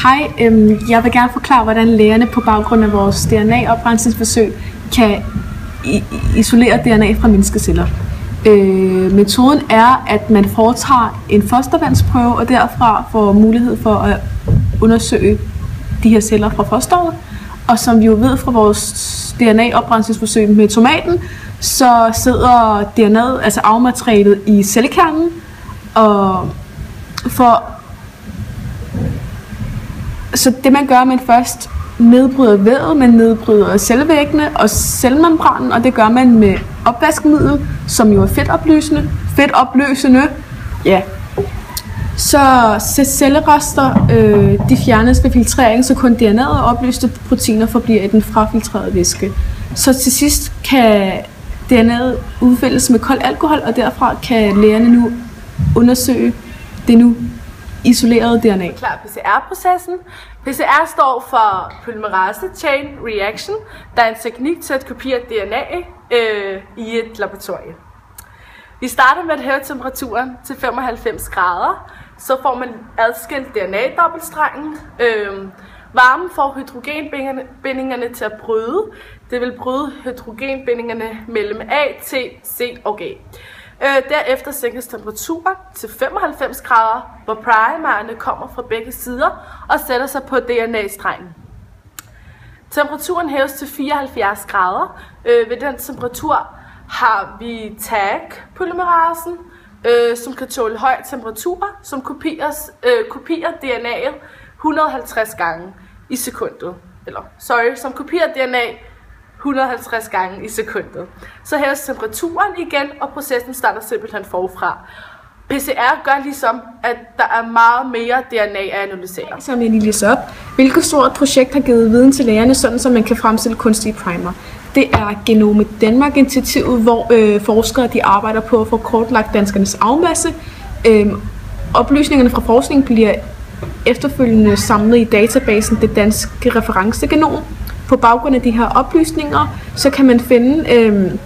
Hej, jeg vil gerne forklare, hvordan lægerne på baggrund af vores DNA-oprensningsforsøg kan isolere DNA fra menneskeceller. Metoden er, at man foretager en fostervandsprøve, og derfra får mulighed for at undersøge de her celler fra fosteret. Og som vi jo ved fra vores DNA-oprensningsforsøg med tomaten, så sidder DNA'et, altså arvematerialet, i cellekernen. Så det man gør, man først nedbryder vævet, man nedbryder cellevæggene og cellemembranen, og det gør man med opvaskemiddel, som jo er fedtopløsende. Ja. Så cellerester de fjernes ved filtrering, så kun DNA'et og opløste proteiner forbliver i den frafiltrerede væske. Så til sidst kan DNA'et udfældes med kold alkohol, og derfra kan lægerne nu undersøge det nu isolerede DNA. Klar PCR-processen. PCR står for Polymerase Chain Reaction, der er en teknik til at kopiere DNA i et laboratorie. Vi starter med at hæve temperaturen til 95 grader, så får man adskilt DNA-dobbeltstrengen. Varmen får hydrogenbindingerne til at bryde. Det vil bryde hydrogenbindingerne mellem A, T, C og G. Derefter sænkes temperaturen til 95 grader, hvor primerne kommer fra begge sider og sætter sig på DNA-strengen. Temperaturen hæves til 74 grader. Ved den temperatur har vi TAG-polymerasen, som kan tåle høj temperatur, som kopierer DNA'et 150 gange i sekundet. Som kopierer DNA 150 gange i sekundet. Så hæves temperaturen igen, og processen starter simpelthen forfra. PCR gør ligesom, at der er meget mere DNA at analysere. Som jeg lige læser op, hvilket stort projekt har givet viden til lægerne, sådan så man kan fremstille kunstige primer. Det er Genome Danmark-initiativet, hvor forskere de arbejder på at få kortlagt danskernes arvemasse. Oplysningerne fra forskningen bliver efterfølgende samlet i databasen Det Danske Referencegenom. På baggrund af de her oplysninger, så kan man finde,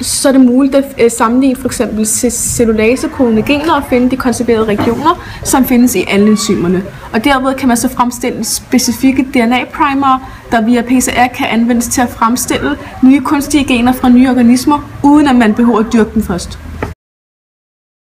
så er det muligt at sammenligne for eksempel cellulasekodende gener og finde de konserverede regioner, som findes i alle enzymerne. Og derved kan man så fremstille specifikke DNA-primere, der via PCR kan anvendes til at fremstille nye kunstige gener fra nye organismer, uden at man behøver at dyrke dem først.